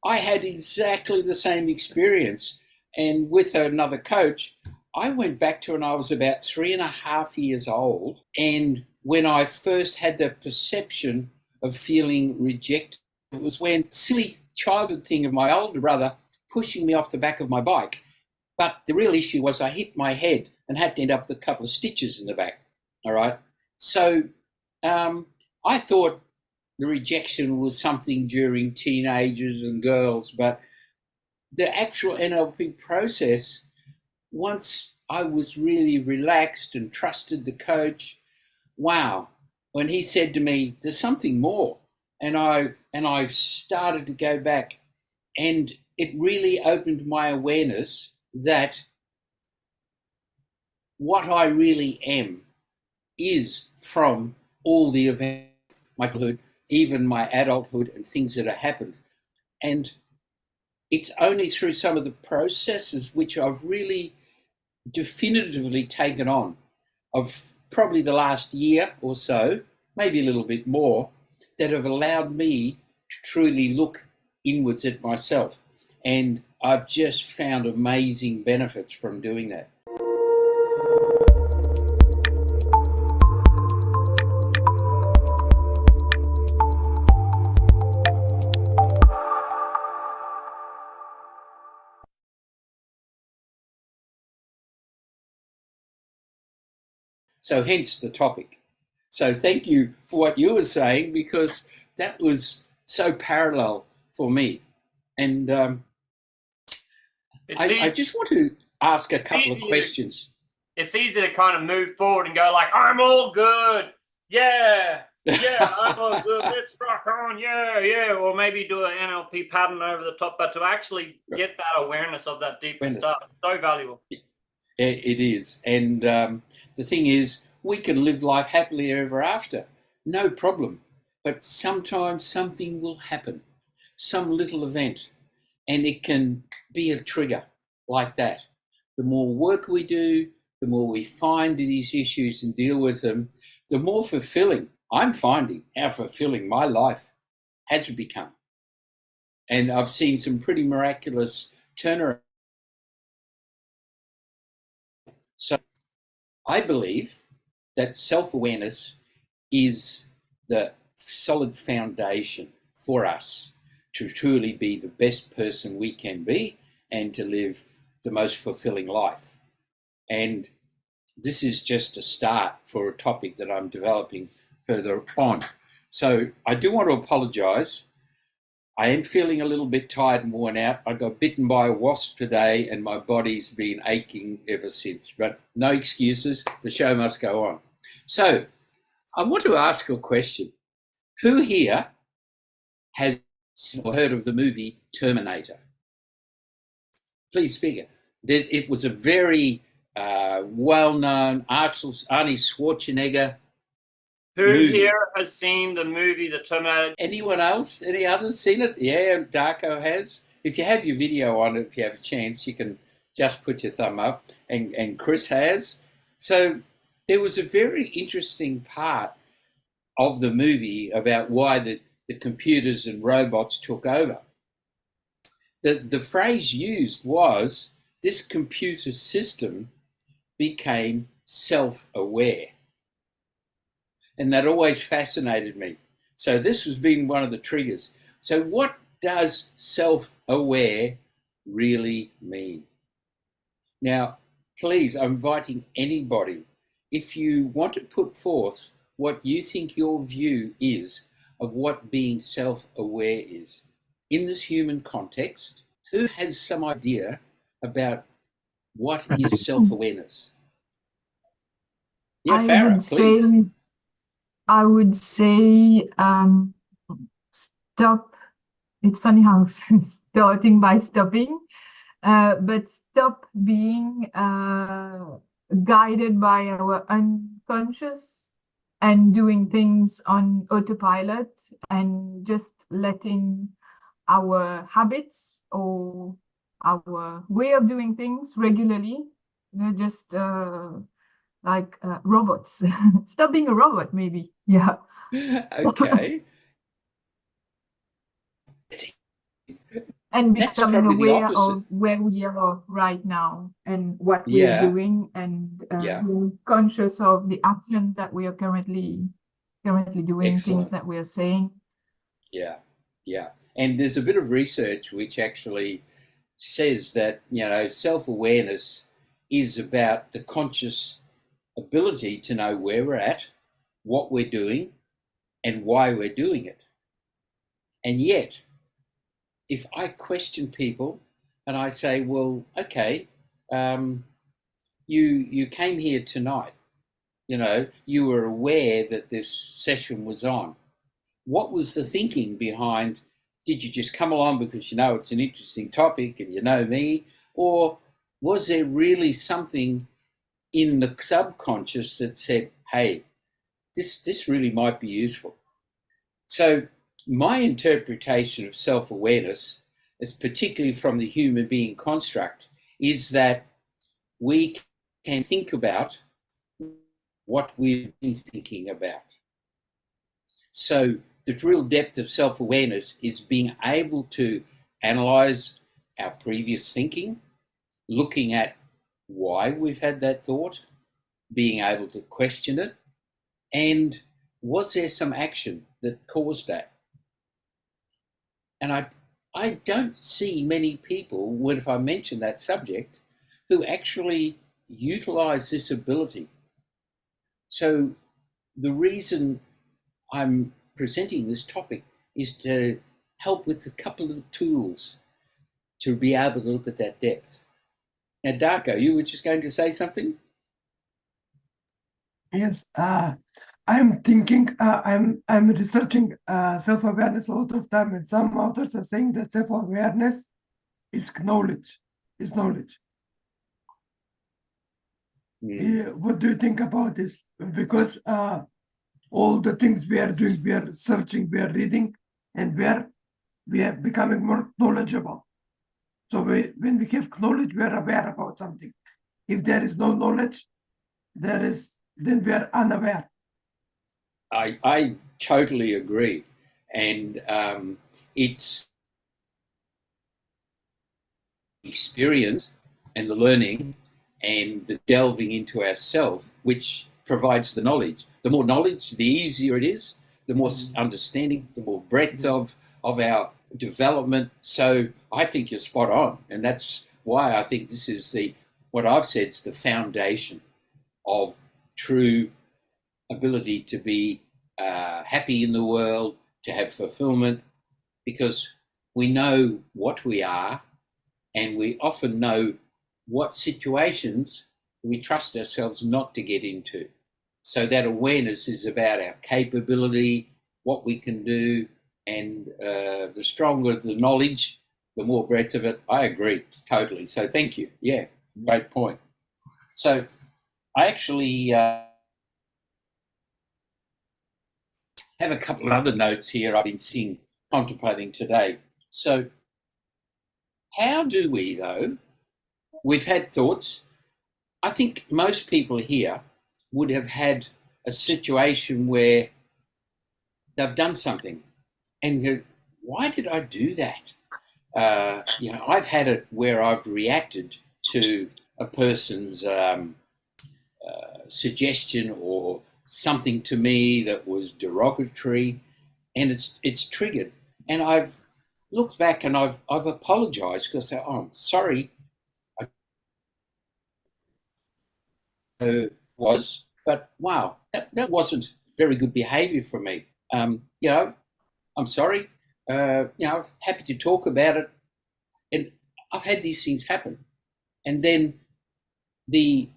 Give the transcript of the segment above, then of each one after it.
I had exactly the same experience. And with another coach, I went back to when I was about 3.5 years old. And when I first had the perception of feeling rejected, it was when silly childhood thing of my older brother pushing me off the back of my bike. But the real issue was I hit my head and had to end up with a couple of stitches in the back. All right. So I thought the rejection was something during teenagers and girls, but the actual NLP process, once I was really relaxed and trusted the coach, wow, when he said to me, there's something more. And I started to go back, and it really opened my awareness that what I really am is from all the events, my childhood, even my adulthood, and things that have happened. And it's only through some of the processes which I've really definitively taken on of probably the last year or so, maybe a little bit more, that have allowed me to truly look inwards at myself. And I've just found amazing benefits from doing that. So hence the topic. So thank you for what you were saying, because that was so parallel for me. And I just want to ask a couple of questions. It's easy to kind of move forward and go like, I'm all good. Yeah, I'm all good. Let's rock on. Yeah. Or maybe do an NLP pattern over the top. But to actually get that awareness of that deeper stuff, so valuable. It is. And the thing is, we can live life happily ever after, no problem. But sometimes something will happen, some little event, and it can be a trigger like that. The more work we do, the more we find these issues and deal with them, the more fulfilling I'm finding how fulfilling my life has become. And I've seen some pretty miraculous turnaround. So I believe that self-awareness is the solid foundation for us to truly be the best person we can be and to live the most fulfilling life. And this is just a start for a topic that I'm developing further on. So I do want to apologize. I am feeling a little bit tired and worn out. I got bitten by a wasp today and my body's been aching ever since, but no excuses. The show must go on. So I want to ask a question. Who here has seen or heard of the movie Terminator? Please speak. It was a very well-known Arnie Schwarzenegger Who movie. here has seen the movie The Terminator? Anyone else? Any others seen it? Yeah, Darko has. If you have your video on it, if you have a chance, you can just put your thumb up. And Chris has. So there was a very interesting part of the movie about why the computers and robots took over. The phrase used was, this computer system became self-aware. And that always fascinated me. So this has been one of the triggers. So what does self-aware really mean? Now, please, I'm inviting anybody, if you want to put forth what you think your view is of what being self-aware is in this human context. Who has some idea about what is self-awareness? Yeah, Farah, please. I would say stop. It's funny how starting by stopping, but stop being guided by our unconscious and doing things on autopilot and just letting our habits or our way of doing things regularly, just like robots. Stop being a robot, maybe. Yeah. Okay. And That's becoming probably the aware opposite. of where we are right now and what we are Yeah, doing, and yeah, being conscious of the action that we are currently doing, things excellent. that we are saying. Yeah, yeah. And there's a bit of research which actually says that, self-awareness is about the conscious ability to know where we're at, what we're doing, and why we're doing it. And yet, if I question people and I say, well, okay, you came here tonight, you were aware that this session was on. What was the thinking behind? Did you just come along because it's an interesting topic and you know me? Or was there really something in the subconscious that said, hey, this really might be useful? So my interpretation of self-awareness, is particularly from the human being construct, is that we can think about what we've been thinking about. So the real depth of self-awareness is being able to analyze our previous thinking, looking at why we've had that thought, being able to question it, and was there some action that caused that? And I don't see many people, if I mention that subject, who actually utilize this ability. So the reason I'm presenting this topic is to help with a couple of tools to be able to look at that depth. Now, Darko, you were just going to say something? Yes, I'm thinking, I'm researching self-awareness a lot of time, and some authors are saying that self-awareness is knowledge, What do you think about this? Because all the things we are doing, we are searching, we are reading, and we are becoming more knowledgeable. So when we have knowledge, we are aware about something. If there is no knowledge, then we are unaware. I totally agree. And it's experience and the learning and the delving into ourself, which provides the knowledge. The more knowledge, the easier it is, the more understanding, the more breadth of our development. So I think you're spot on. And that's why I think this is what I've said is the foundation of true ability to be happy in the world, to have fulfillment, because we know what we are, and we often know what situations we trust ourselves not to get into. So that awareness is about our capability, what we can do, and the stronger the knowledge, the more breadth of it. I agree totally. So thank you. Yeah, great point. So I actually have a couple of other notes here I've been contemplating today. So how do we, though? We've had thoughts. I think most people here would have had a situation where they've done something and go, why did I do that? I've had it where I've reacted to a person's suggestion or something to me that was derogatory, and it's triggered. And I've looked back and I've apologized because I said, oh, I'm sorry. But wow, that wasn't very good behavior for me. I'm sorry. Happy to talk about it. And I've had these things happen. And then the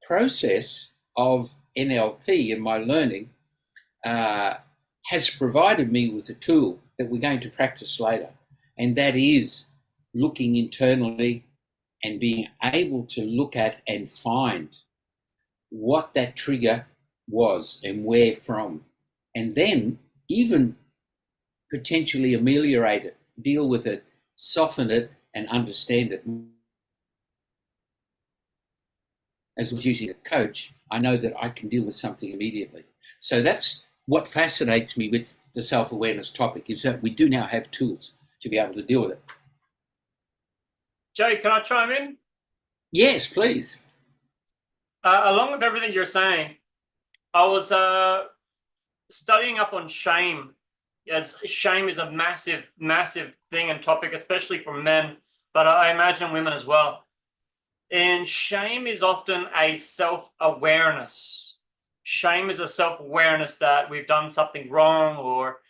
process of NLP and my learning has provided me with a tool that we're going to practice later. And that is looking internally and being able to look at and find what that trigger was and where from. And then even potentially ameliorate it, deal with it, soften it, and understand it. As I was using a coach, I know that I can deal with something immediately. So that's what fascinates me with the self-awareness topic, is that we do now have tools to be able to deal with it. Jay, can I chime in? Yes, please. Along with everything you're saying, I was studying up on shame, as shame is a massive, massive thing and topic, especially for men, but I imagine women as well. And shame is often a self-awareness. Shame is a self-awareness that we've done something wrong, or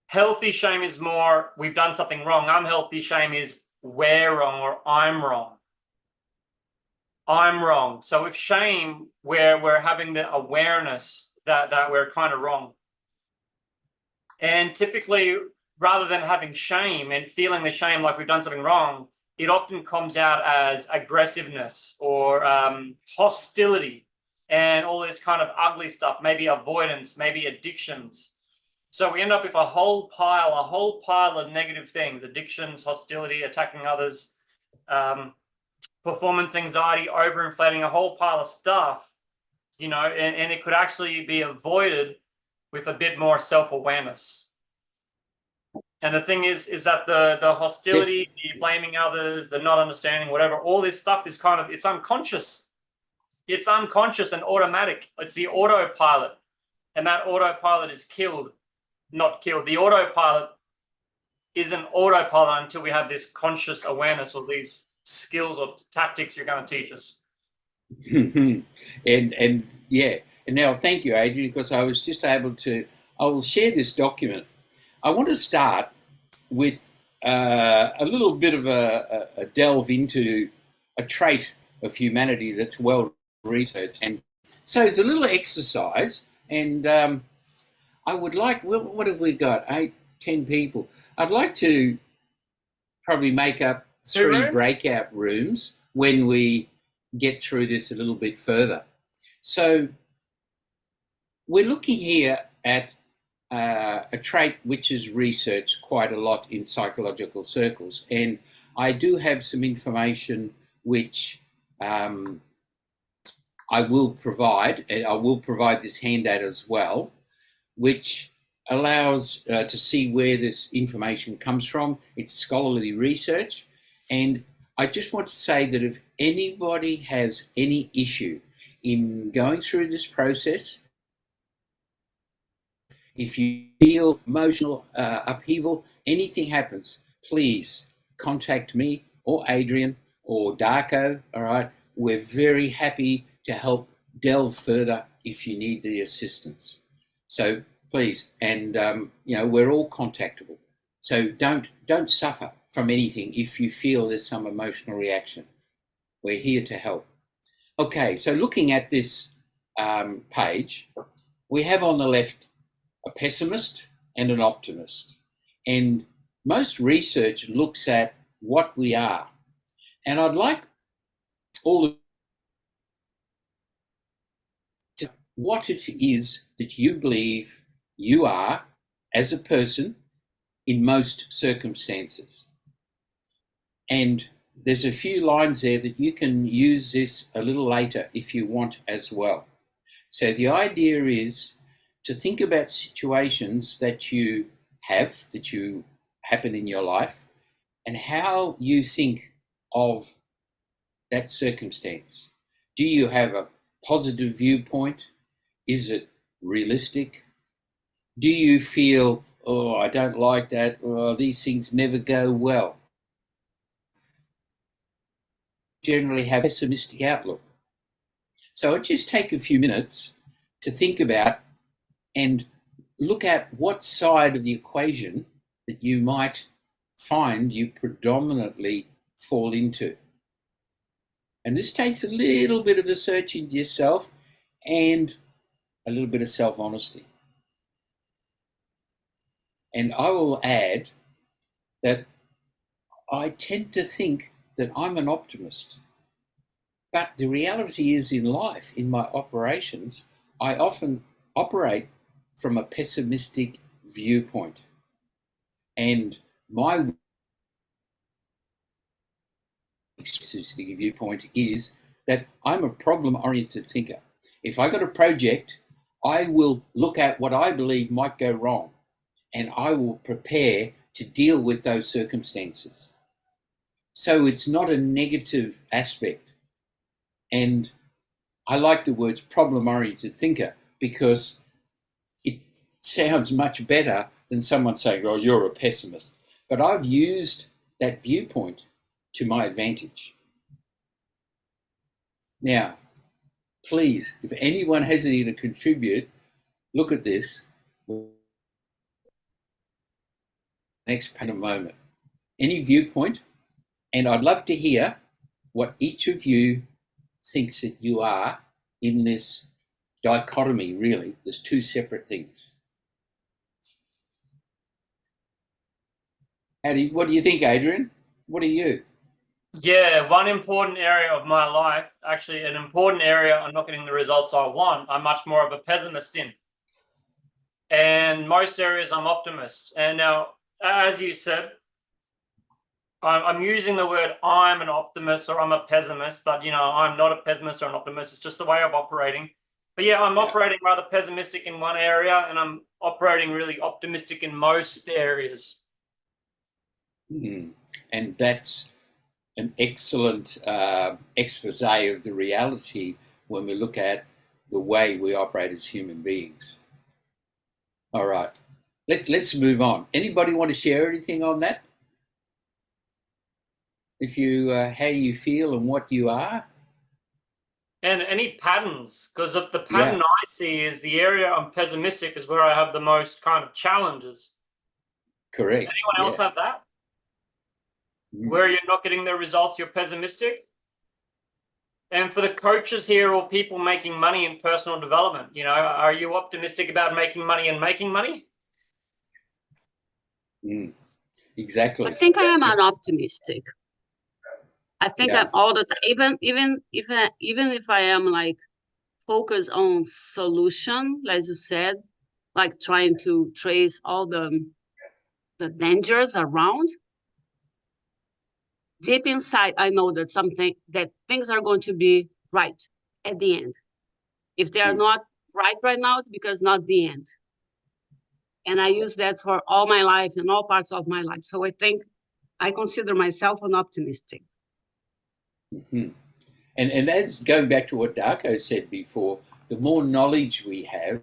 healthy shame is more we've done something wrong. Unhealthy shame is we're wrong or I'm wrong. I'm wrong. So with shame, we're having the awareness that we're kind of wrong. And typically, rather than having shame and feeling the shame like we've done something wrong, it often comes out as aggressiveness or hostility and all this kind of ugly stuff, maybe avoidance, maybe addictions. So we end up with a whole pile of negative things: addictions, hostility, attacking others, performance anxiety, overinflating, a whole pile of stuff, you know, and it could actually be avoided with a bit more self-awareness. And the thing is that the hostility, the blaming others, the not understanding, whatever, all this stuff is kind of, it's unconscious. It's unconscious and automatic. It's the autopilot. And that autopilot is not killed. The autopilot isn't autopilot until we have this conscious awareness or these skills or tactics you're going to teach us. and yeah, and now thank you, Adrian, because I was just able to, I will share this document. I want to start with a little bit of a delve into a trait of humanity that's well researched. And so it's a little exercise, and I would like, well, what have we got? 8, 10 people. I'd like to probably make up 3 breakout rooms when we get through this a little bit further. So we're looking here at a trait which is researched quite a lot in psychological circles, and I do have some information which I will provide, and I will provide this handout as well, which allows to see where this information comes from. It's scholarly research, and I just want to say that if anybody has any issue in going through this process, if you feel emotional upheaval, anything happens, please contact me or Adrian or Darko, all right? We're very happy to help delve further if you need the assistance. So please, and you know, we're all contactable. So don't suffer from anything if you feel there's some emotional reaction. We're here to help. Okay, so looking at this page, we have on the left a pessimist and an optimist. And most research looks at what we are. And I'd like all of to what it is that you believe you are as a person in most circumstances. And there's a few lines there that you can use this a little later if you want as well. So the idea is to think about situations that you have, that you happen in your life, and how you think of that circumstance. Do you have a positive viewpoint? Is it realistic? Do you feel, oh, I don't like that, or these things never go well? Generally have a pessimistic outlook. So I'll just take a few minutes to think about and look at what side of the equation that you might find you predominantly fall into. And this takes a little bit of a search into yourself and a little bit of self-honesty. And I will add that I tend to think that I'm an optimist. But the reality is, in life, in my operations, I often operate from a pessimistic viewpoint. And my pessimistic viewpoint is that I'm a problem-oriented thinker. If I got a project, I will look at what I believe might go wrong, and I will prepare to deal with those circumstances. So it's not a negative aspect. And I like the words problem-oriented thinker because it sounds much better than someone saying, oh, you're a pessimist. But I've used that viewpoint to my advantage. Now, please, if anyone has anything to contribute, look at this. Next in a moment. Any viewpoint, and I'd love to hear what each of you thinks that you are in this dichotomy, really. There's two separate things. What do you think, Adrian? What are you? Yeah, one important area of my life, actually an important area I'm not getting the results I want, I'm much more of a pessimist in. And most areas I'm optimist. And now, as you said, I'm using the word I'm an optimist or I'm a pessimist, but I'm not a pessimist or an optimist. It's just the way of operating. But yeah, I'm operating rather pessimistic in one area and I'm operating really optimistic in most areas. Mm. And that's an excellent expose of the reality when we look at the way we operate as human beings. All right, let's move on. Anybody want to share anything on that? If you, how you feel and what you are? And any patterns, because of the pattern I see is the area I'm pessimistic is where I have the most kind of challenges. Correct. Anyone else have that? Where you're not getting the results, you're pessimistic? And for the coaches here or people making money in personal development, are you optimistic about making money and making money? Exactly. I think I am an optimistic. I think I'm all the time, even if I am like focused on solution, as you said, like trying to trace all the dangers around. Deep inside, I know that things are going to be right at the end. If they are not right now, it's because not the end. And I use that for all my life and all parts of my life. So I think I consider myself an optimistic. Mm-hmm. And that's going back to what Darko said before, the more knowledge we have,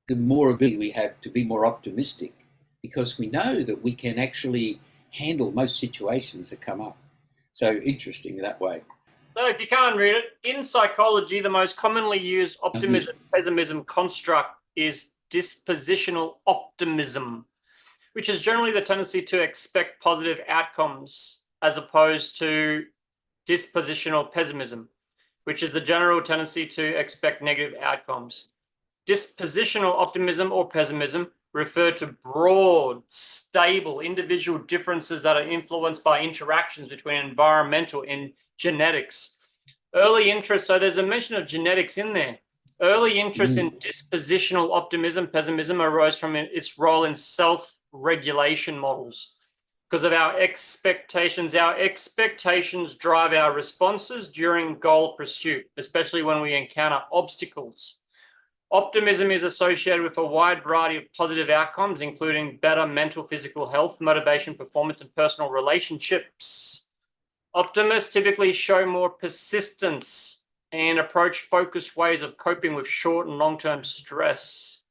the more ability we have to be more optimistic, because we know that we can actually handle most situations that come up. So interesting that way. So if you can't read it, in psychology, the most commonly used optimism-pessimism construct is dispositional optimism, which is generally the tendency to expect positive outcomes as opposed to dispositional pessimism, which is the general tendency to expect negative outcomes. Dispositional optimism or pessimism refer to broad, stable, individual differences that are influenced by interactions between environmental and genetics. Early interest, so there's a mention of genetics in there. Early interest in dispositional optimism, pessimism arose from its role in self-regulation models. Because of our expectations drive our responses during goal pursuit, especially when we encounter obstacles. Optimism is associated with a wide variety of positive outcomes, including better mental, physical health, motivation, performance, and personal relationships. Optimists typically show more persistence and approach focused ways of coping with short and long-term stress.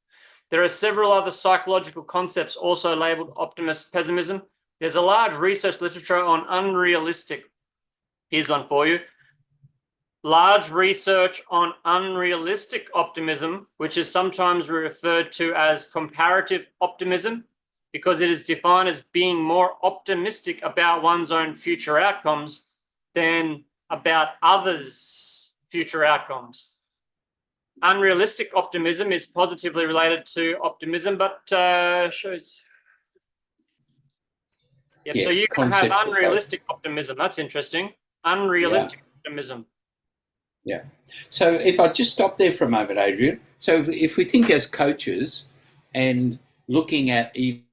There are several other psychological concepts also labeled optimist pessimism. There's a large research literature on unrealistic. Here's one for you. Large research on unrealistic optimism, which is sometimes referred to as comparative optimism, because it is defined as being more optimistic about one's own future outcomes than about others' future outcomes. Unrealistic optimism is positively related to optimism, but shows. So you can have unrealistic optimism. That's interesting. Unrealistic optimism. Yeah. So if I just stop there for a moment, Adrian. So if we think as coaches and looking at even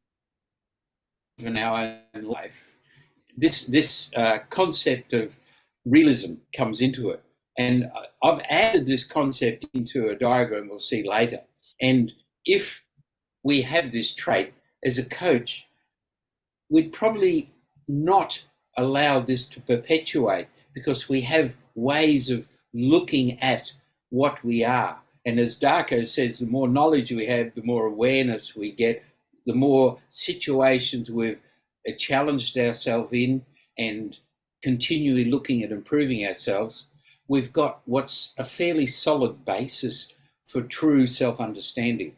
our own life, this concept of realism comes into it. And I've added this concept into a diagram we'll see later. And if we have this trait as a coach, we'd probably not allow this to perpetuate, because we have ways of looking at what we are. And as Darko says, the more knowledge we have, the more awareness we get, the more situations we've challenged ourselves in and continually looking at improving ourselves, we've got what's a fairly solid basis for true self-understanding.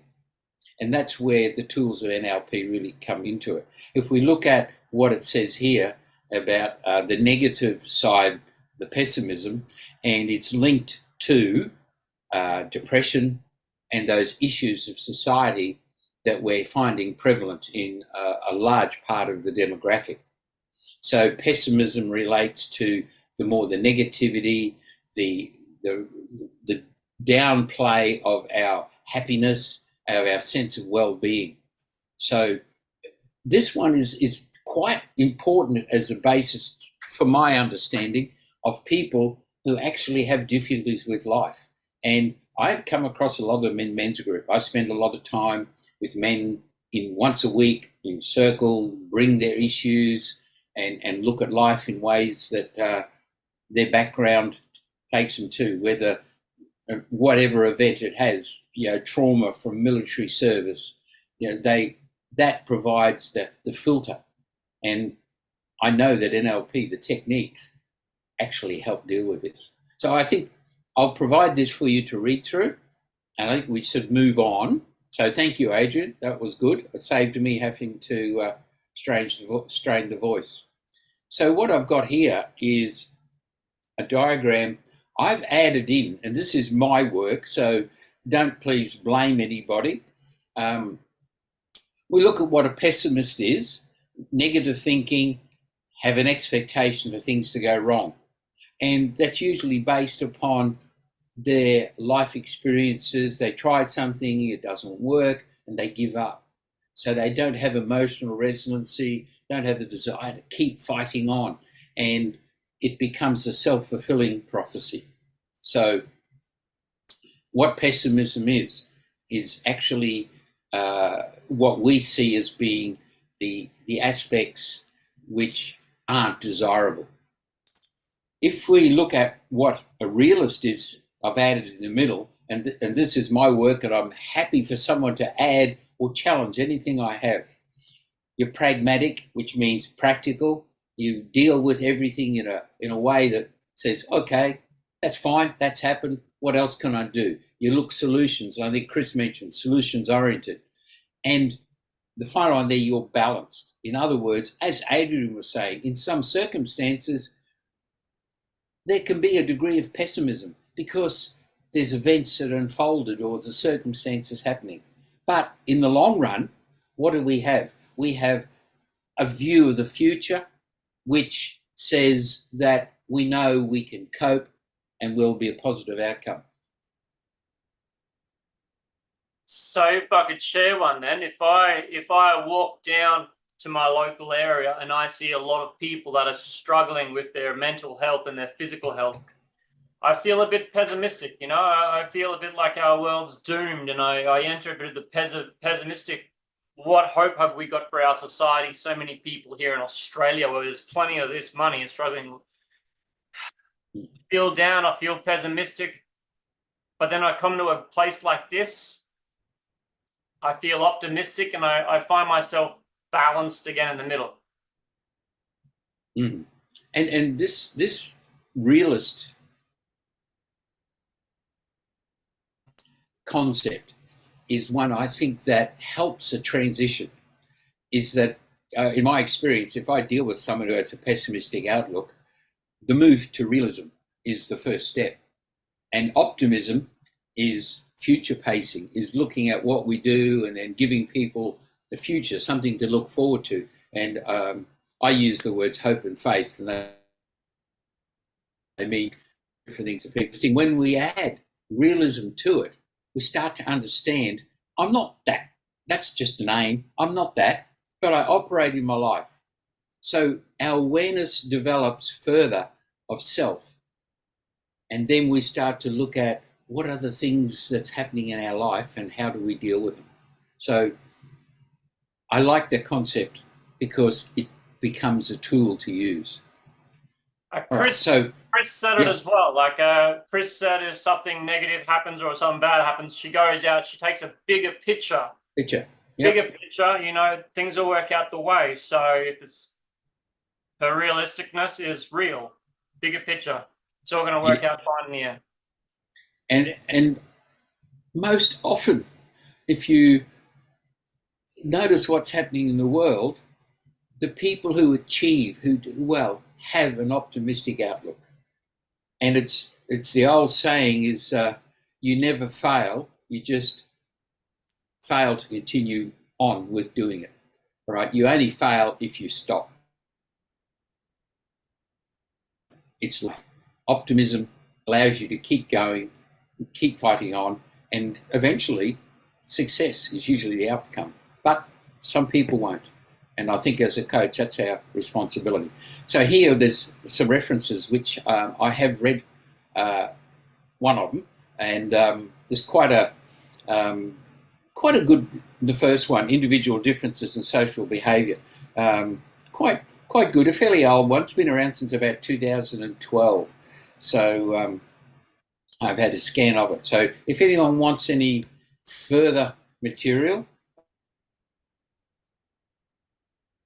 And that's where the tools of NLP really come into it. If we look at what it says here about the negative side, the pessimism, and it's linked to depression and those issues of society that we're finding prevalent in a large part of the demographic. So pessimism relates to the negativity, the downplay of our happiness, of our sense of well-being. So this one is quite important as a basis for my understanding of people who actually have difficulties with life. And I've come across a lot of them in men's group. I spend a lot of time with men in once a week in circle, bring their issues and look at life in ways that their background takes them to, whether whatever event it has, trauma from military service, that provides the filter. And I know that NLP, the techniques, actually help deal with this. So I think I'll provide this for you to read through, and I think we should move on. So thank you, Adrian. That was good. It saved me having to strain the voice. So what I've got here is a diagram I've added in, and this is my work, so don't please blame anybody. We look at what a pessimist is, negative thinking, have an expectation for things to go wrong. And that's usually based upon their life experiences. They try something, it doesn't work, and they give up. So they don't have emotional resonancy, don't have the desire to keep fighting on. And it becomes a self-fulfilling prophecy. So what pessimism is actually what we see as being the aspects which aren't desirable. If we look at what a realist is, I've added in the middle, and this is my work, and I'm happy for someone to add or challenge anything I have. You're pragmatic, which means practical. You deal with everything in a way that says, okay, that's fine, that's happened, what else can I do? You look solutions, and I think Chris mentioned solutions oriented. And the final one there, you're balanced. In other words, as Adrian was saying, in some circumstances, there can be a degree of pessimism because there's events that are unfolded or the circumstances happening. But in the long run, what do we have? We have a view of the future which says that we know we can cope and will be a positive outcome. So if I could share one then, if I walk down to my local area and I see a lot of people that are struggling with their mental health and their physical health, I feel a bit pessimistic, I feel a bit like our world's doomed, and I enter a bit of the pessimistic, what hope have we got for our society? So many people here in Australia where there's plenty of this money and struggling. I feel down, I feel pessimistic, but then I come to a place like this, I feel optimistic, and I find myself balanced again in the middle. Mm. And this realist concept is one I think that helps a transition. Is that in my experience, if I deal with someone who has a pessimistic outlook, the move to realism is the first step. And optimism is future pacing, is looking at what we do and then giving people the future, something to look forward to. And I use the words hope and faith, and they mean different things to people. When we add realism to it, we start to understand, I'm not that. That's just a name. I'm not that, but I operate in my life. So our awareness develops further of self. And then we start to look at what are the things that's happening in our life and how do we deal with them. So I like the concept because it becomes a tool to use. Chris said it as well. Like Chris said, if something negative happens or something bad happens, she goes out, she takes a bigger picture. Yep. Bigger picture, you know, things will work out the way. So if it's the realisticness is real, bigger picture, it's all going to work out fine in the end. And most often, if you notice what's happening in the world, the people who achieve, who do well, have an optimistic outlook. And it's the old saying is, you never fail, you just fail to continue on with doing it. All right, you only fail if you stop. It's like optimism allows you to keep going, keep fighting on, and eventually success is usually the outcome. But some people won't. And I think as a coach, that's our responsibility. So here there's some references which I have read one of them, and there's quite a good, the first one, individual differences in social behaviour. Quite good, a fairly old one. It's been around since about 2012. So I've had a scan of it. So if anyone wants any further material,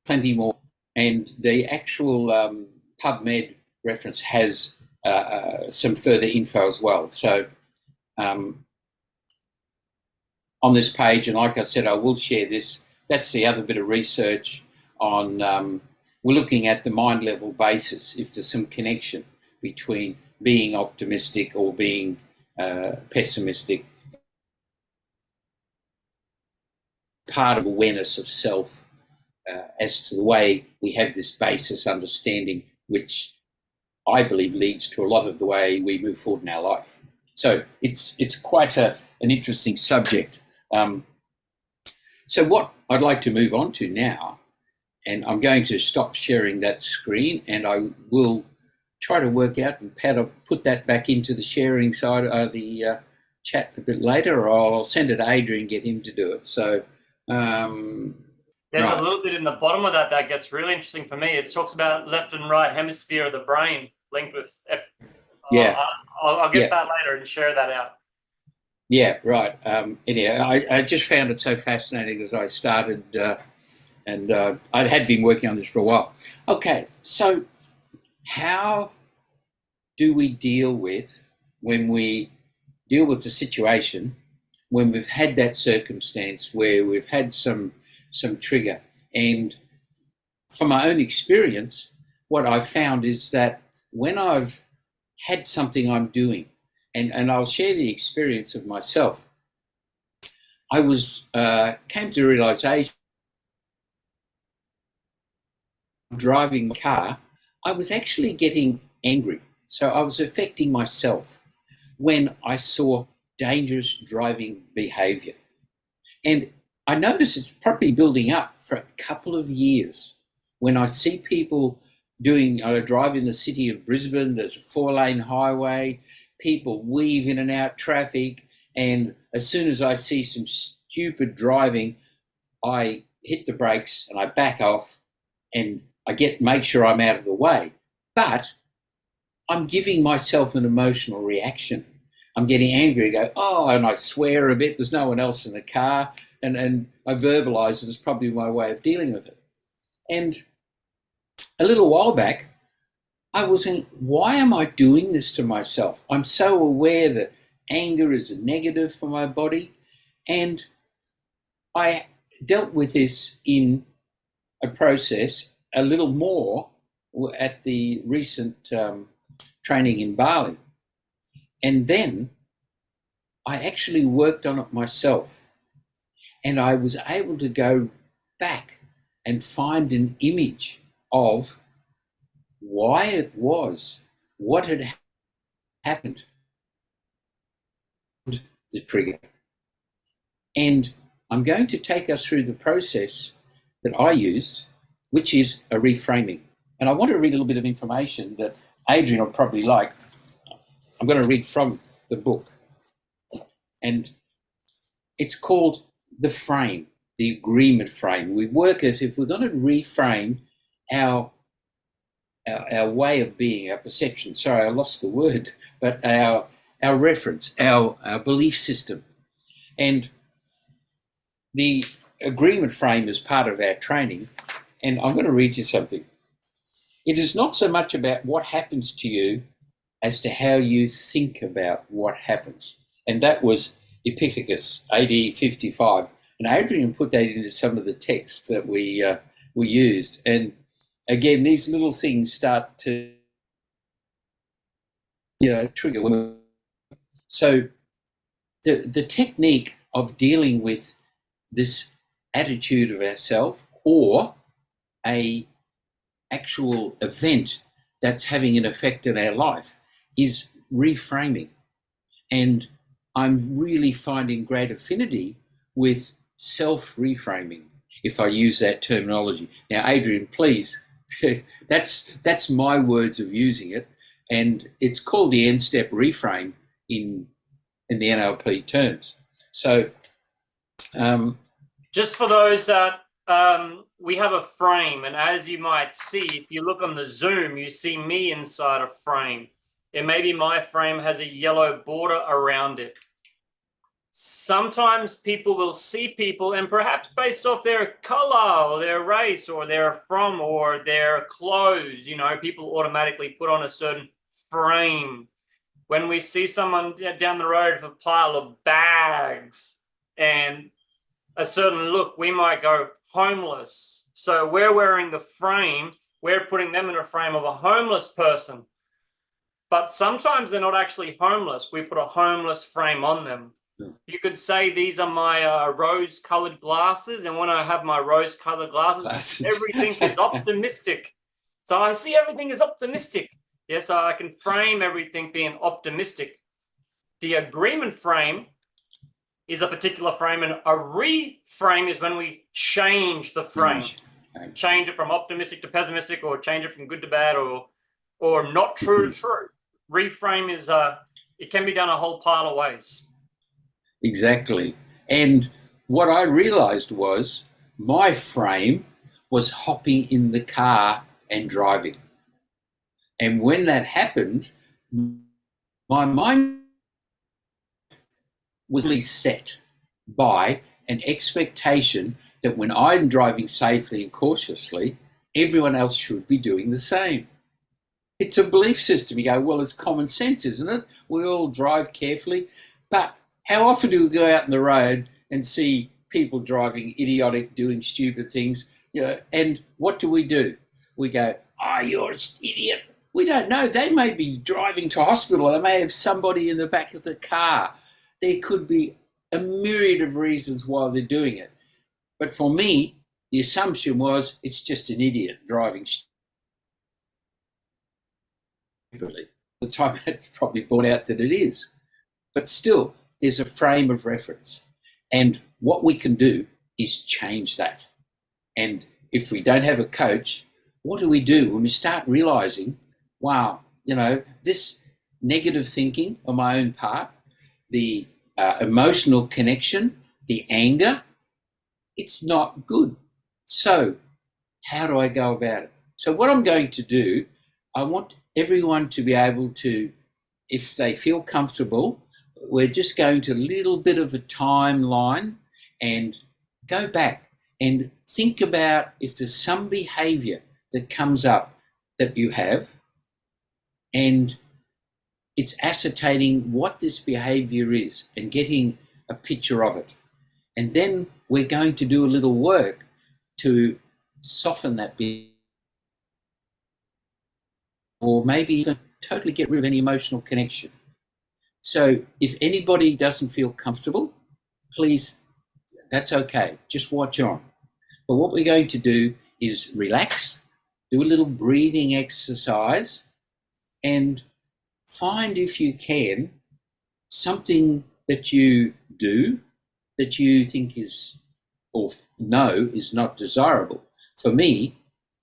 plenty more. And the actual PubMed reference has some further info as well. So on this page, and like I said, I will share this. That's the other bit of research on, we're looking at the mind level basis, if there's some connection between being optimistic or being pessimistic. Part of awareness of self as to the way we have this basis understanding, which I believe leads to a lot of the way we move forward in our life. So it's quite an interesting subject. So what I'd like to move on to now, and I'm going to stop sharing that screen, and I will try to work out and put that back into the sharing side of the chat a bit later, or I'll send it to Adrian and get him to do it. So there's a little bit in the bottom of that gets really interesting for me. It talks about left and right hemisphere of the brain linked with. I'll get that later and share that out. Yeah, right. Anyhow, I just found it so fascinating as I started, and I had been working on this for a while. Okay, so how do we deal with when we deal with the situation when we've had that circumstance where we've had some trigger? And from my own experience, what I've found is that when I've had something I'm doing, and I'll share the experience of myself, I came to the realization driving my car, I was actually getting angry. So I was affecting myself when I saw dangerous driving behavior. And I noticed it's probably building up for a couple of years. When I see people drive in the city of Brisbane, there's a 4-lane highway, people weave in and out traffic, and as soon as I see some stupid driving, I hit the brakes and I back off and I make sure I'm out of the way. But I'm giving myself an emotional reaction. I'm getting angry, I go, and I swear a bit, there's no one else in the car, and I verbalise it as probably my way of dealing with it. And a little while back, I was saying, why am I doing this to myself? I'm so aware that anger is a negative for my body. And I dealt with this in a process a little more at the recent training in Bali. And then I actually worked on it myself. And I was able to go back and find an image of why it was, what had happened, the trigger. And I'm going to take us through the process that I used, which is a reframing. And I want to read a little bit of information that Adrian will probably like. I'm going to read from the book. And it's called The Frame. the agreement frame. We work as if we're going to reframe our way of being, our perception. Sorry, I lost the word, but our reference, our belief system. And the agreement frame is part of our training. And I'm going to read you something. It is not so much about what happens to you as to how you think about what happens. And that was Epictetus, AD 55. And Adrian put that into some of the texts that we used. And again, these little things start to, trigger. So the technique of dealing with this attitude of ourself or a actual event that's having an effect in our life is reframing. And I'm really finding great affinity with self-reframing, if I use that terminology. Now, Adrian, please, that's my words of using it. And it's called the end-step reframe in the NLP terms. So just for those that we have a frame, and as you might see, if you look on the Zoom, you see me inside a frame. And maybe my frame has a yellow border around it. Sometimes people will see people, and perhaps based off their color or their race or they're from or their clothes, people automatically put on a certain frame. When we see someone down the road with a pile of bags and a certain look, we might go homeless. So we're wearing the frame, we're putting them in a frame of a homeless person. But sometimes they're not actually homeless. We put a homeless frame on them. You could say these are my rose-colored glasses, and when I have my rose-colored glasses, everything is optimistic. So I see everything is optimistic. Yeah, so I can frame everything being optimistic. The agreement frame is a particular frame, and a reframe is when we change the frame. Change it from optimistic to pessimistic, or change it from good to bad, or not true to true. Reframe is it can be done a whole pile of ways. Exactly. And what I realized was my frame was hopping in the car and driving. And when that happened, my mind was really set by an expectation that when I'm driving safely and cautiously, everyone else should be doing the same. It's a belief system. You go, well, it's common sense, isn't it? We all drive carefully. But how often do we go out on the road and see people driving idiotic, doing stupid things? And what do? We go, oh, you're an idiot. We don't know. They may be driving to hospital. They may have somebody in the back of the car. There could be a myriad of reasons why they're doing it. But for me, the assumption was it's just an idiot driving stupidly. The time it's probably borne out that it is. But still, there's a frame of reference. And what we can do is change that. And if we don't have a coach, what do we do when we start realizing, wow, this negative thinking on my own part, the emotional connection, the anger, it's not good. So how do I go about it? So what I'm going to do, I want everyone to be able to, if they feel comfortable, we're just going to a little bit of a timeline and go back and think about if there's some behavior that comes up that you have, and it's ascertaining what this behavior is and getting a picture of it. And then we're going to do a little work to soften that behavior, or maybe even totally get rid of any emotional connection. So if anybody doesn't feel comfortable, please, that's okay. Just watch on. But what we're going to do is relax, do a little breathing exercise, and find, if you can, something that you do that you think is, or know is not desirable. For me,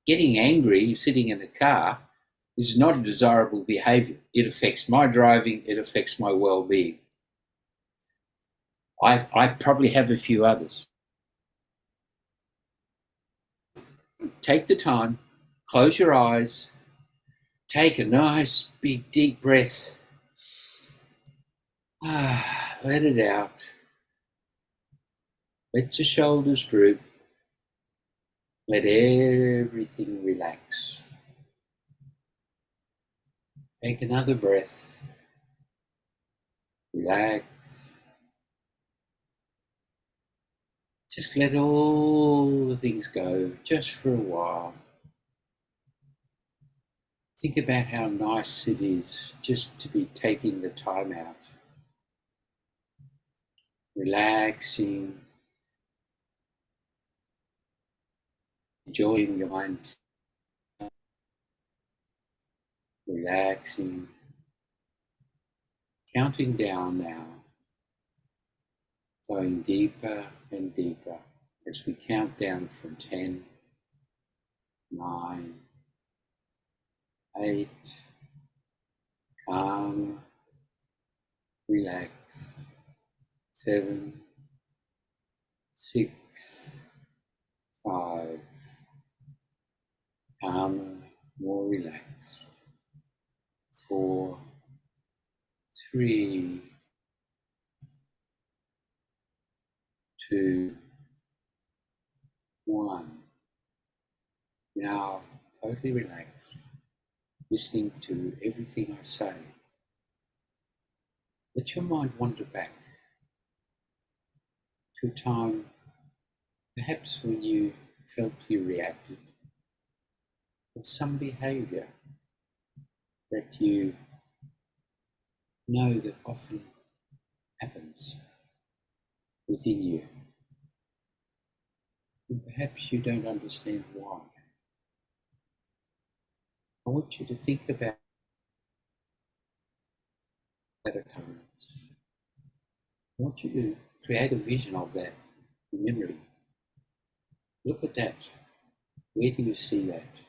getting angry sitting in a car is not a desirable behavior. It affects my driving, it affects my well-being. I probably have a few others. take the time, close your eyes, take a nice big deep breath. Let it out. Let your shoulders droop. Let everything relax. Take another breath. Relax. Just let all the things go just for a while. Think about how nice it is just to be taking the time out. Relaxing. Enjoying your mind. Relaxing. Counting down now. Going deeper and deeper as we count down from 10, 9, 8, calm, relax, 7, 6, 5, calmer, more relaxed, 4, 3, 2, 1. Now, totally relaxed, listening to everything I say. Let your mind wander back to a time, perhaps when you felt you reacted, or some behavior that you know that often happens within you. And perhaps you don't understand why. I want you to think about that occurrence. I want you to create a vision of that memory. Look at that. Where do you see that?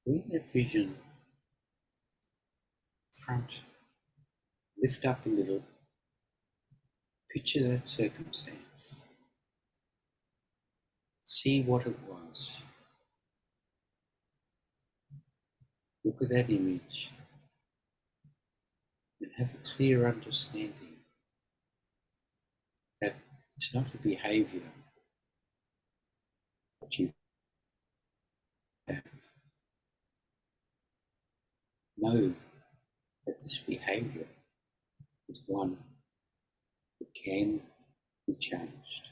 Bring that vision front, lift up a little, picture that circumstance. See what it was. Look at that image and have a clear understanding that it's not a behavior that you have. Know that this behavior is one that can be changed.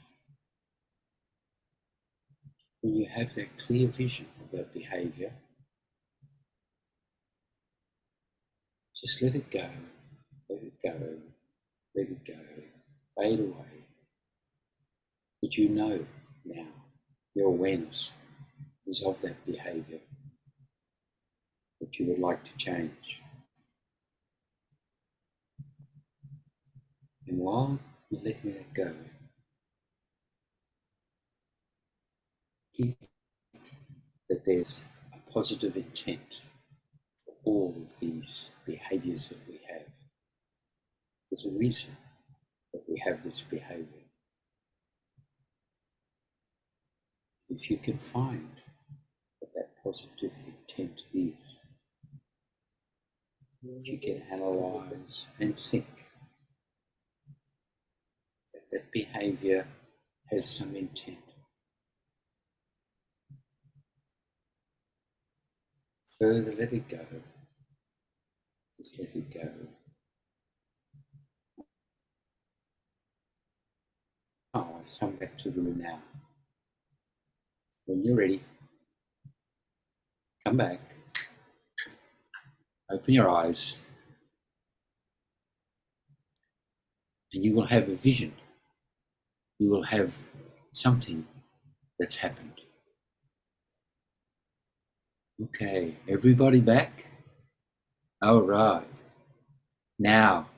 When you have that clear vision of that behavior, just let it go, let it go, let it go, fade away. But you know now, your awareness is of that behavior that you would like to change. And while you're letting that go, keep that there's a positive intent for all of these behaviors that we have. There's a reason that we have this behavior. If you can find what that positive intent is, if you can analyze and think that that behavior has some intent, further let it go. Just let it go. Oh, I've come back to the room now. When you're ready, come back. Open your eyes. And you will have a vision. You will have something that's happened. Okay, everybody back? All right. Now,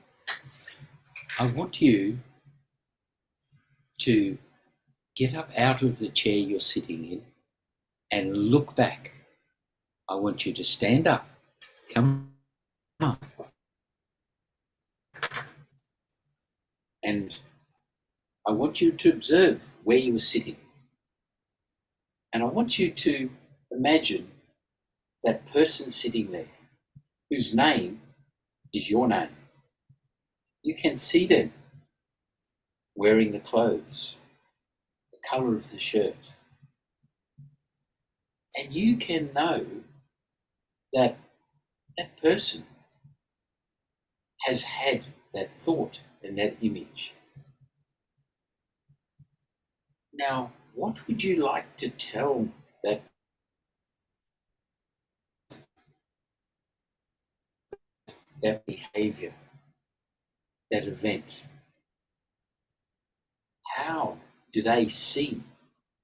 I want you to get up out of the chair you're sitting in and look back. I want you to stand up. Come on. And I want you to observe where you were sitting. And I want you to imagine that person sitting there whose name is your name. You can see them wearing the clothes, the colour of the shirt. And you can know that that person has had that thought and that image. Now, what would you like to tell that behavior, that event? How do they see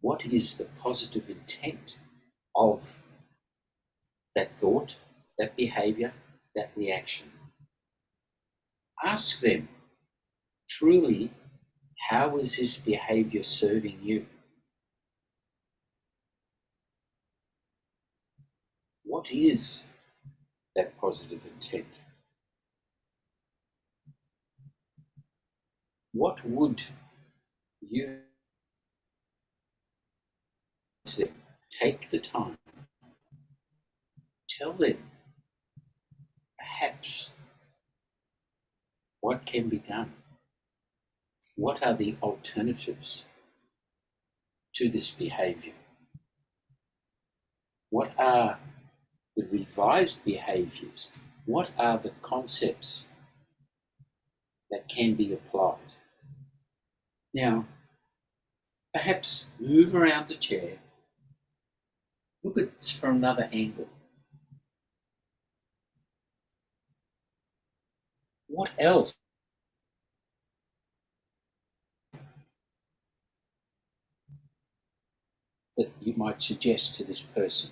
what is the positive intent of that thought, that behavior, that reaction? Ask them, truly, how is this behavior serving you? What is that positive intent? What would you say? Take the time, tell them perhaps what can be done. What are the alternatives to this behavior? What are the revised behaviors? What are the concepts that can be applied? Now, perhaps move around the chair, look at it from another angle. What else that you might suggest to this person?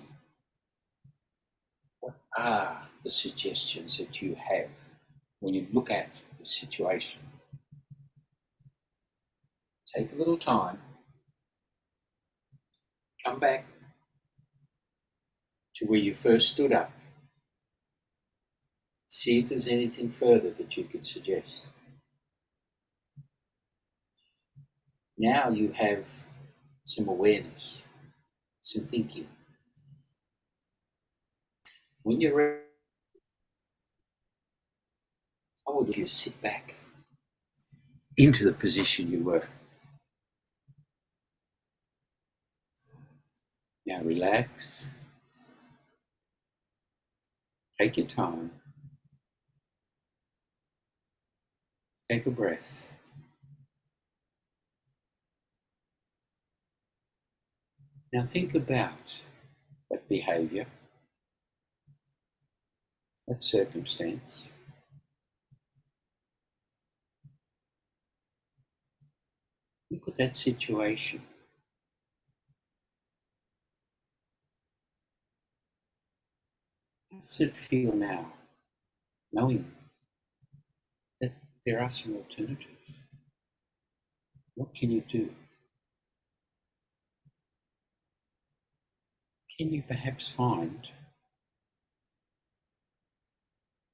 What are the suggestions that you have when you look at the situation? Take a little time, come back to where you first stood up. See if there's anything further that you could suggest. Now you have some awareness, some thinking. When you're ready, I would you sit back into the position you were. Now relax. Take your time. Take a breath. Now think about that behavior, that circumstance. Look at that situation. How does it feel now, knowing that there are some alternatives? What can you do? Can you perhaps find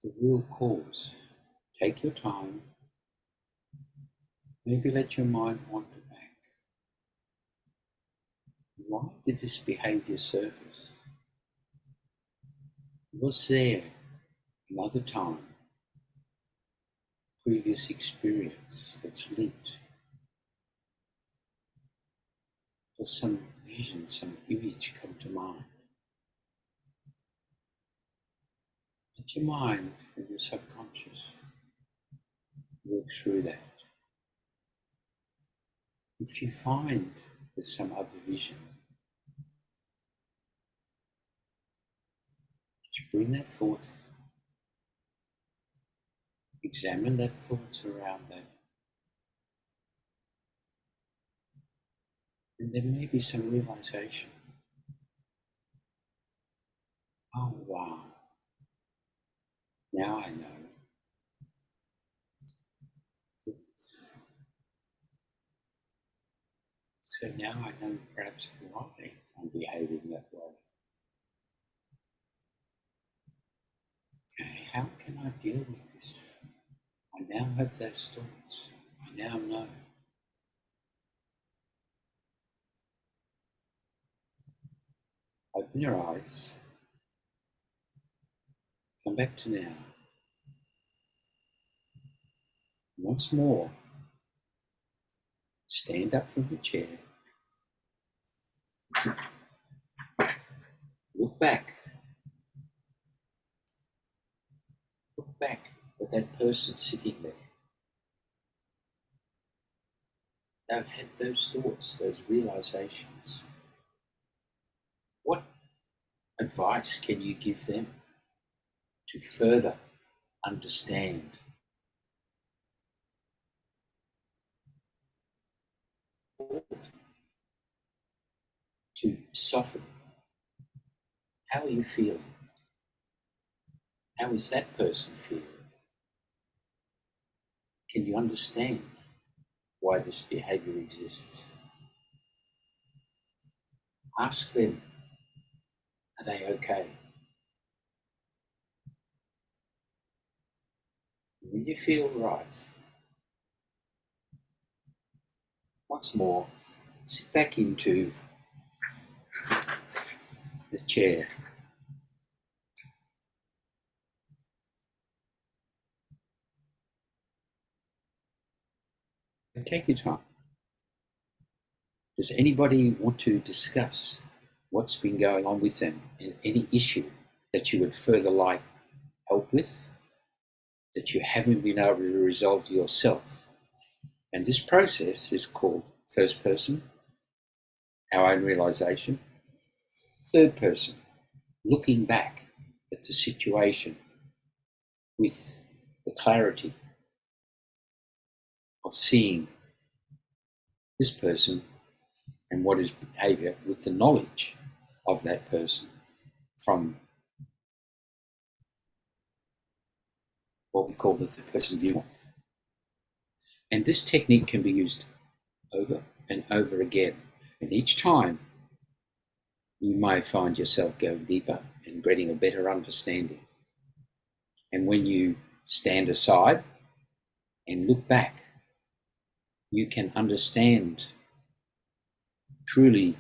the real cause? Take your time. Maybe let your mind wander back. Why did this behavior surface? Was there another time, previous experience that's linked? Does some vision, some image come to mind? Let your mind and your subconscious work through that. If you find there's some other vision, just bring that forth. Examine that thoughts around that. And there may be some realization. Oh wow, now I know. So now I know perhaps why I'm behaving that way. Okay, how can I deal with this? I now have those thoughts. I now know. Open your eyes. Come back to now. Once more, stand up from the chair. Look back. Look back at that person sitting there. They've had those thoughts, those realizations. What advice can you give them to further understand? To soften? How are you feeling? How is that person feeling? Can you understand why this behavior exists? Ask them, are they okay? Will you feel right? Once more, sit back into the chair. And take your time. Does anybody want to discuss what's been going on with them and any issue that you would further like help with, that you haven't been able to resolve yourself? And this process is called first person, our own realization. Third person, looking back at the situation with the clarity of seeing this person and what is behavior with the knowledge of that person from what we call the third person viewpoint. And this technique can be used over and over again. And each time you may find yourself going deeper and getting a better understanding. And when you stand aside and look back, you can understand truly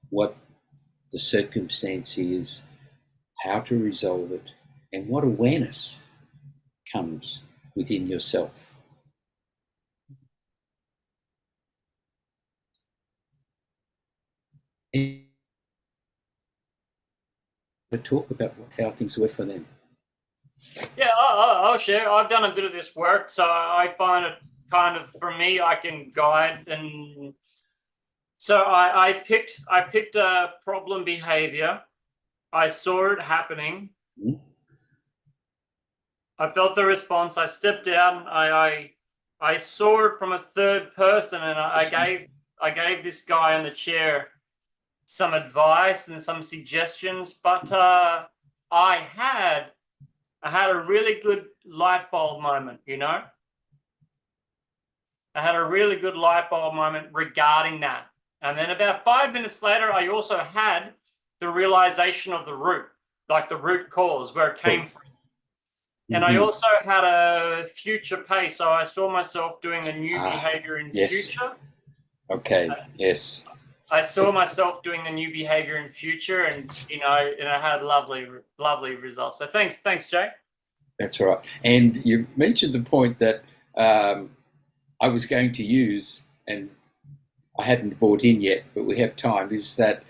what the circumstance is, how to resolve it, and what awareness comes within yourself. And talk about how things were for them. Yeah, I'll share. I've done a bit of this work, so I find it kind of, for me, I can guide. And so I picked a problem behavior. I saw it happening. Mm-hmm. I felt the response. I stepped down. I saw it from a third person, and I gave this guy in the chair some advice and some suggestions. But I had a really good light bulb moment, you know? I had a really good light bulb moment regarding that. And then about 5 minutes later, I also had the realization of the root, like the root cause, where it came from. And I also had a future pace. So I saw myself doing the new behavior in future. Okay, yes. I saw myself doing the new behavior in future, and, you know, and I had lovely results. So thanks, Jay. That's right. And you mentioned the point that I was going to use, and I hadn't brought in yet, but we have time, is that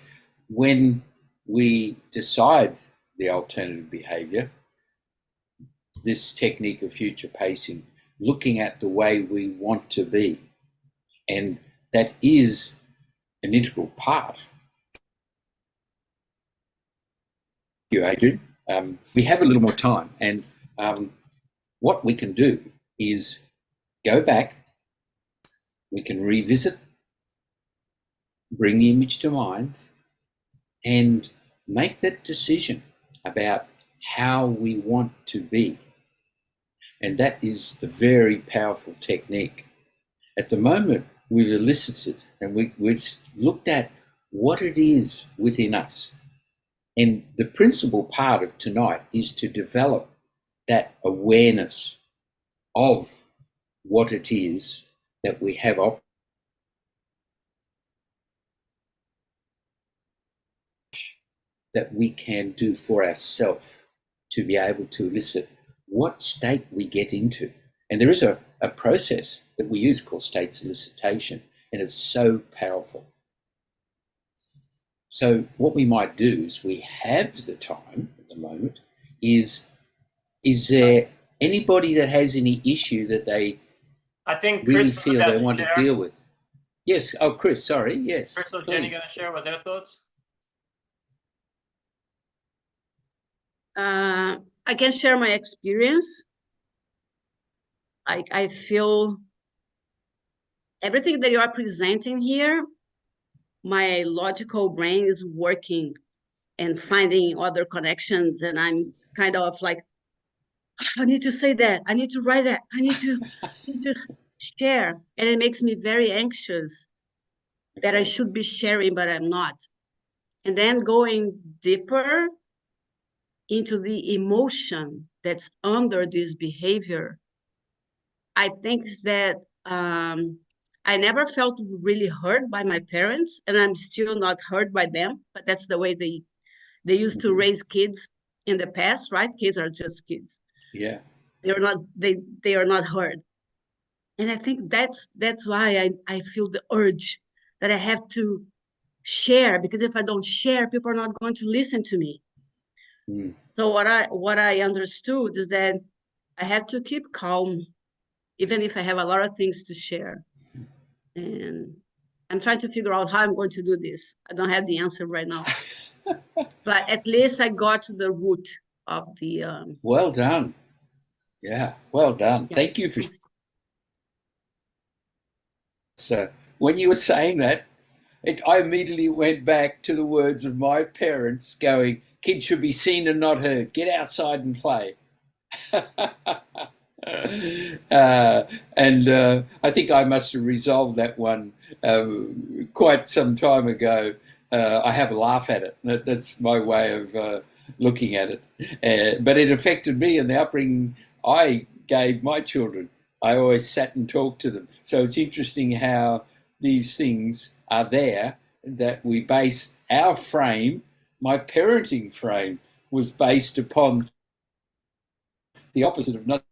when we decide the alternative behavior, this technique of future pacing, looking at the way we want to be, and that is an integral part. Thank you, Adrian. We have a little more time, and what we can do is go back, we can revisit, bring the image to mind, and make that decision about how we want to be. And that is the very powerful technique. At the moment, we've elicited and we've looked at what it is within us. And the principal part of tonight is to develop that awareness of what it is that we have up. that we can do for ourselves to be able to elicit what state we get into. And there is a process that we use called state solicitation, and it's so powerful. So what we might do is, we have the time at the moment, is there anybody that has any issue that they I think really Chris feel they want to deal with? Yes. Oh, Chris, sorry. Yes. Chris or Jenny going to share what their thoughts? I can share my experience. I feel everything that you are presenting here, my logical brain is working and finding other connections, and I'm kind of like, I need to say that, I need to write that, I need to share, and it makes me very anxious that I should be sharing, but I'm not. And then going deeper into the emotion that's under this behavior, I think that I never felt really hurt by my parents, and I'm still not hurt by them, but that's the way they used to raise kids in the past, right? Kids are just kids. Yeah. They are not hurt. And I think that's why I feel the urge that I have to share, because if I don't share, people are not going to listen to me. So what I understood is that I have to keep calm, even if I have a lot of things to share. And I'm trying to figure out how I'm going to do this. I don't have the answer right now. But at least I got to the root of the... Well done. Yeah, well done. Yeah. Thank you for... So when you were saying that, I immediately went back to the words of my parents going, kids should be seen and not heard. Get outside and play. I think I must have resolved that one quite some time ago. I have a laugh at it. That's my way of looking at it. But it affected me in the upbringing I gave my children. I always sat and talked to them. So it's interesting how these things are there, that we base our frame. My parenting frame was based upon the opposite of not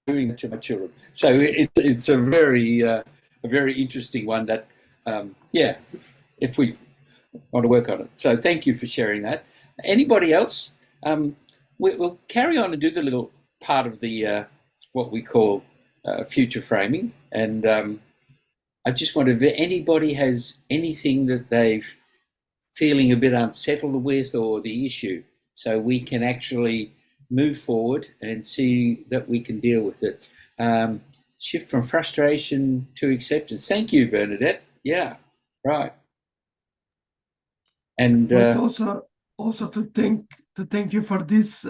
doing it to my children. So it's a very interesting one that, if we want to work on it. So thank you for sharing that. Anybody else? We'll carry on and do the little part of the what we call future framing. And I just wonder if anybody has anything that they've feeling a bit unsettled with, or the issue, so we can actually move forward and see that we can deal with it. Shift from frustration to acceptance. Thank you, Bernadette. Yeah, right. And but also to thank you for this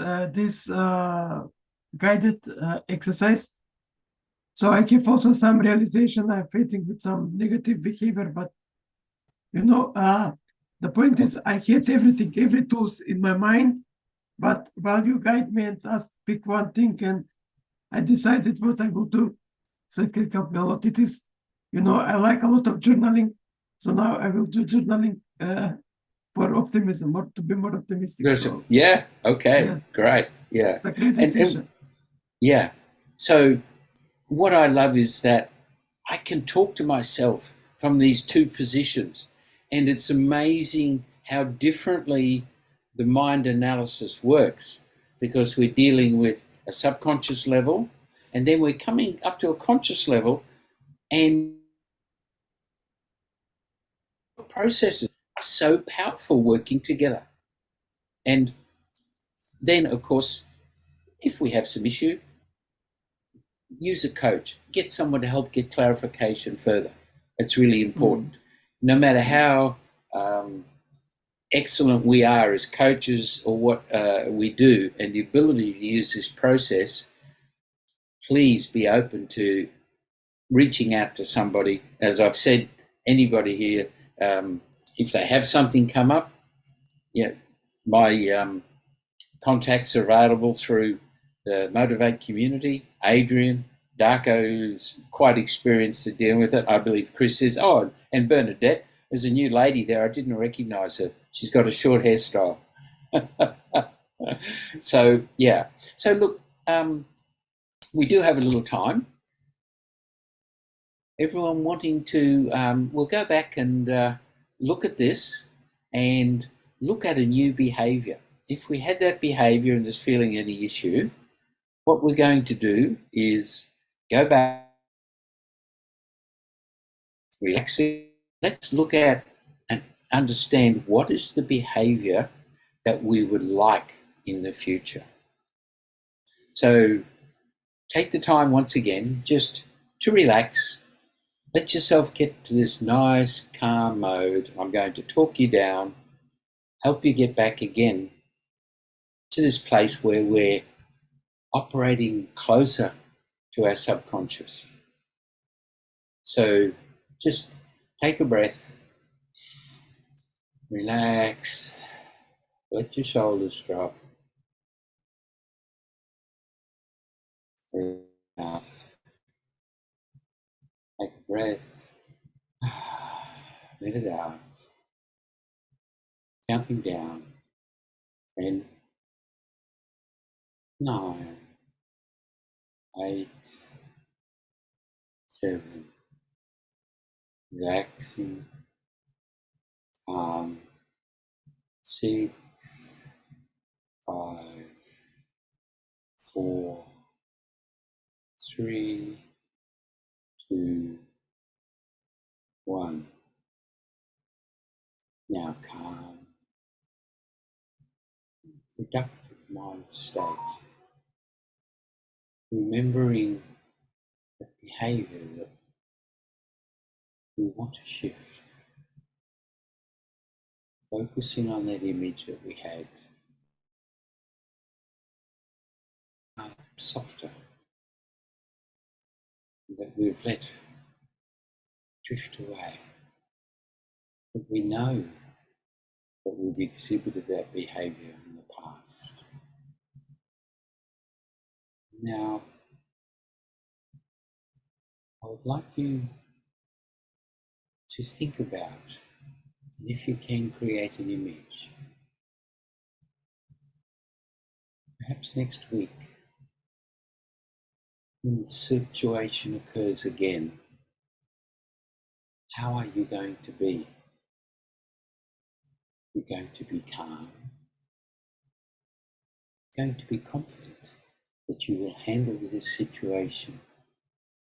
guided exercise. So I give also some realization I'm facing with some negative behavior, but the point is I hate everything, every tools in my mind, but while you guide me and ask, pick one thing, and I decided what I will do. So it can help me a lot. It is, I like a lot of journaling. So now I will do journaling for optimism, or to be more optimistic. So, yeah, okay, yeah. Great, yeah. It's a great decision. Yeah, so what I love is that I can talk to myself from these two positions, and it's amazing how differently the mind analysis works, because we're dealing with a subconscious level, and then we're coming up to a conscious level, and processes are so powerful working together. And then, of course, if we have some issue, use a coach, get someone to help get clarification further. It's really important. No matter how excellent we are as coaches, or what we do, and the ability to use this process, please be open to reaching out to somebody. As I've said, anybody here, if they have something come up, my contacts are available through the Motivate community. Adrian, Darko, who's quite experienced at dealing with it. I believe Chris is. Oh, and Bernadette. There's a new lady there. I didn't recognize her. She's got a short hairstyle. So, yeah. So, look, we do have a little time. Everyone wanting to, we'll go back and look at this and look at a new behavior. If we had that behavior and there's feeling any issue, what we're going to do is go back, relaxing. Let's look at and understand what is the behavior that we would like in the future. So take the time once again just to relax. Let yourself get to this nice, calm mode. I'm going to talk you down, help you get back again to this place where we're operating closer to our subconscious. So just take a breath, relax, let your shoulders drop. Enough. Take a breath, let it out, counting down, 10, 9, 8, 7, relaxing, calm, 6, 5, 4, 3, 2, 1. Now calm, productive mind state, remembering the behavior that we want to shift, focusing on that image that we had, softer, that we've let drift away, but we know that we've exhibited that behavior in the past. Now, I would like you to think about, and if you can, create an image. Perhaps next week, when the situation occurs again, how are you going to be? You're going to be calm. You're going to be confident that you will handle this situation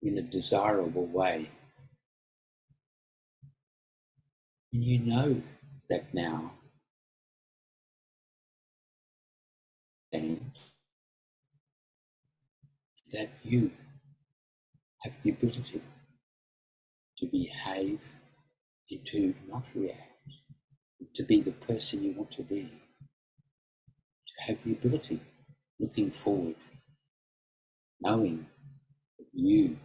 in a desirable way. And you know that now, and that you have the ability to behave and to not react, to be the person you want to be, to have the ability, looking forward, knowing that you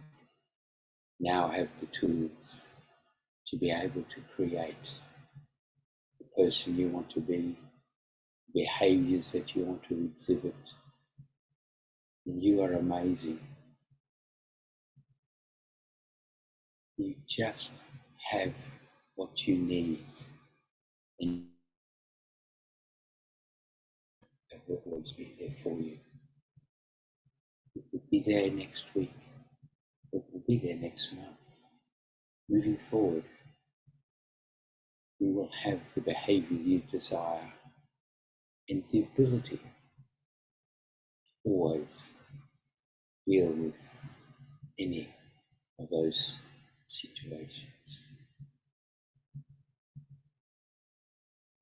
now have the tools to be able to create the person you want to be, behaviors that you want to exhibit. And you are amazing. You just have what you need, and that will always be there for you. It will be there next week. It will be there next month. Moving forward, we will have the behavior you desire and the ability to always deal with any of those situations.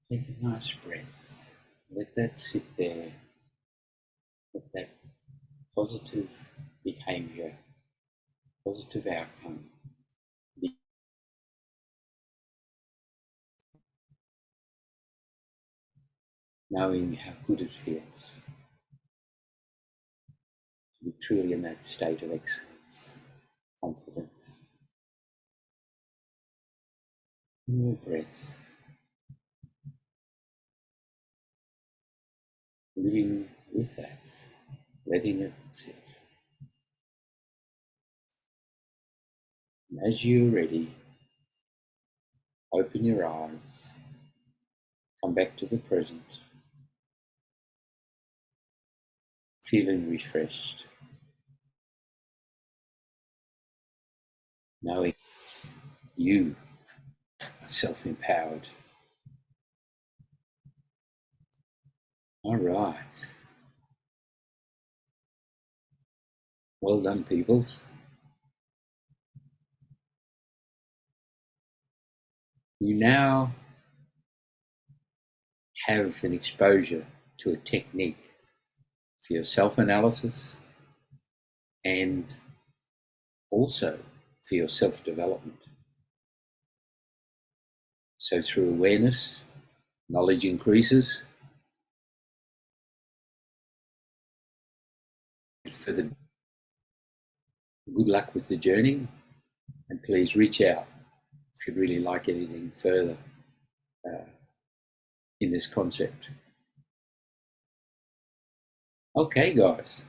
Take a nice breath. Let that sit there. Let that positive behavior, positive outcome be knowing how good it feels to be truly in that state of excellence, confidence. More breath. Living with that, letting it sit. And as you're ready, open your eyes, come back to the present, feeling refreshed, knowing you are self-empowered. All right. Well done, peoples. You now have an exposure to a technique for your self-analysis and also for your self-development. So through awareness, knowledge increases. For the good luck with the journey, and please reach out if you'd really like anything further in this concept. Okay, guys.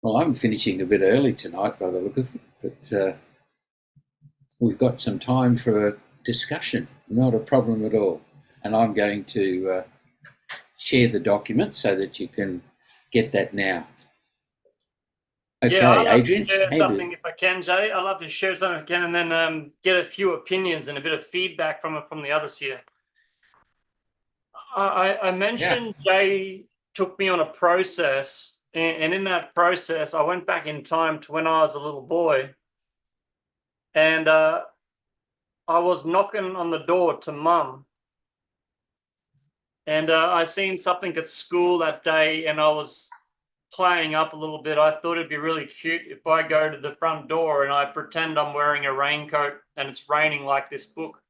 Well, I'm finishing a bit early tonight by the look of it, but we've got some time for a discussion. Not a problem at all. And I'm going to share the document so that you can get that now. Okay, yeah, I'd love Adrian. to share something if I can, Jay. I'd love to share something if I can, and then get a few opinions and a bit of feedback from the others here. I mentioned Jay took me on a process, and in that process, I went back in time to when I was a little boy, and I was knocking on the door to Mum, and I seen something at school that day, and I was playing up a little bit. I thought it'd be really cute if I go to the front door and I pretend I'm wearing a raincoat and it's raining like this book.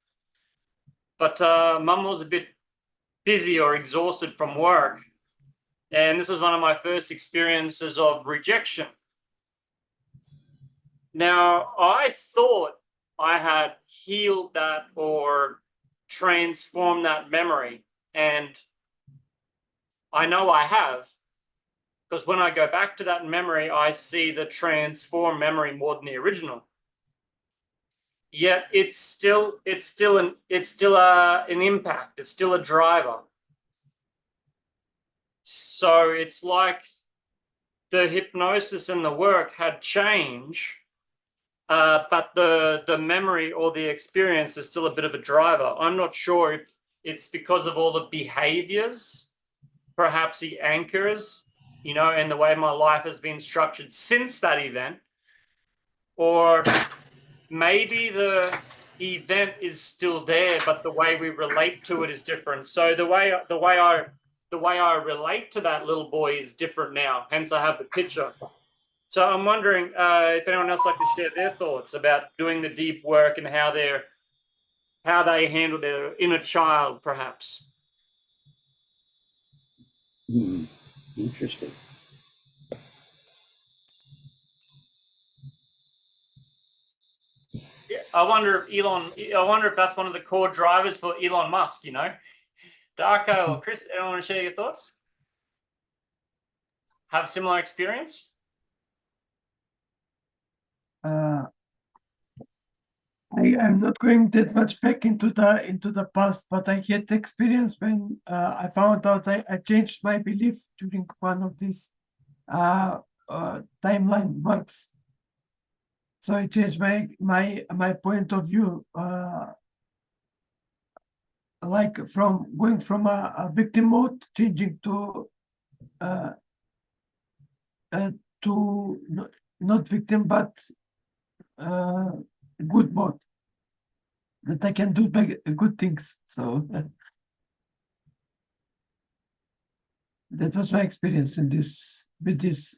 But Mum was a bit busy or exhausted from work. And this was one of my first experiences of rejection. Now, I thought I had healed that or transformed that memory. And I know I have. Because when I go back to that memory, I see the transformed memory more than the original. Yet it's still an impact. It's still a driver. So it's like the hypnosis and the work had changed, but the memory or the experience is still a bit of a driver. I'm not sure if it's because of all the behaviors, perhaps the anchors, and the way my life has been structured since that event, or maybe the event is still there, but the way we relate to it is different. So the way I relate to that little boy is different now. Hence, I have the picture. So I'm wondering if anyone else like to share their thoughts about doing the deep work and how they handle their inner child, perhaps. Interesting. Yeah, I wonder if that's one of the core drivers for Elon Musk, Darko or Chris, anyone want to share your thoughts? Have similar experience? I am not going that much back into the past, but I had experience when I found out I changed my belief during one of these timeline works. So I changed my point of view, like from going from a victim mode, changing to not victim but good mode, that I can do good things. So that was my experience with this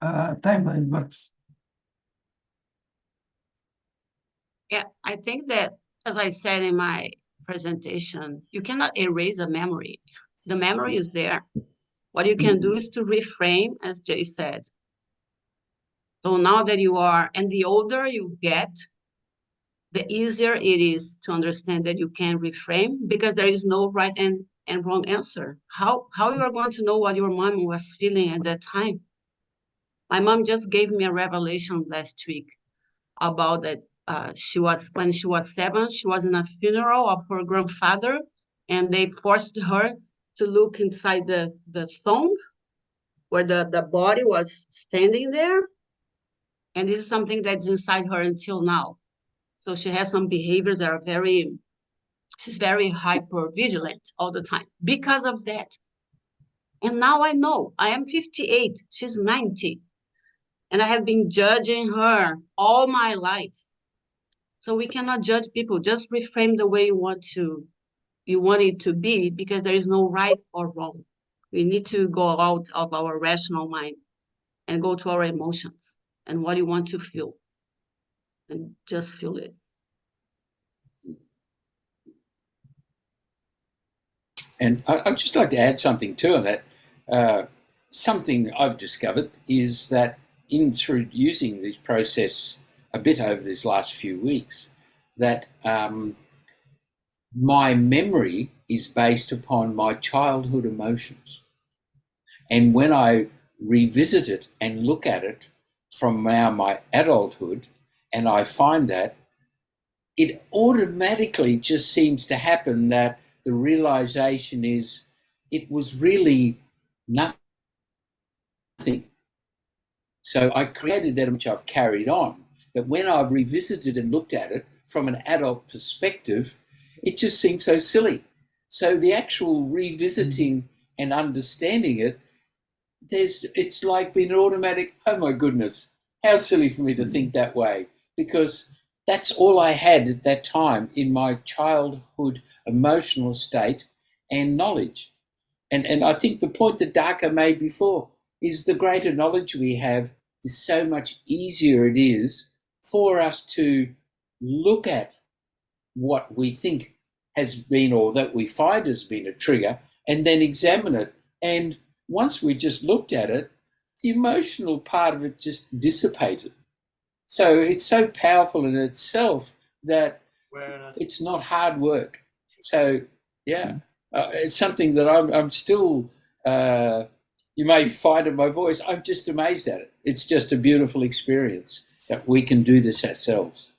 timeline works. Yeah, I think that, as I said in my presentation, you cannot erase a memory. The memory is there. What you can do is to reframe, as Jay said. So now that you are, and the older you get, the easier it is to understand that you can reframe, because there is no right and wrong answer. How you are going to know what your mom was feeling at that time? My mom just gave me a revelation last week about that. When she was 7, she was in a funeral of her grandfather, and they forced her to look inside the tomb, where the body was standing there. And this is something that's inside her until now. So she has some behaviors that are she's very hyper vigilant all the time because of that. And now I know I am 58, she's 90. And I have been judging her all my life. So we cannot judge people, just reframe the way you want it to be, because there is no right or wrong. We need to go out of our rational mind and go to our emotions and what you want to feel. And just feel it. And I'd just like to add something too on that. Something I've discovered is that through using this process a bit over these last few weeks, that my memory is based upon my childhood emotions. And when I revisit it and look at it from now my adulthood, and I find that it automatically just seems to happen that the realization is it was really nothing. So I created that, which I've carried on. But when I've revisited and looked at it from an adult perspective, it just seems so silly. So the actual revisiting and understanding it, it's like being an automatic, oh my goodness, how silly for me to think that way. Because that's all I had at that time in my childhood emotional state and knowledge. And I think the point that Darko made before is the greater knowledge we have, the so much easier it is for us to look at what we think has been or that we find has been a trigger and then examine it. And once we just looked at it, the emotional part of it just dissipated. So it's so powerful in itself that it's not hard work. So, yeah, it's something that I'm still, you may find in my voice, I'm just amazed at it. It's just a beautiful experience that we can do this ourselves.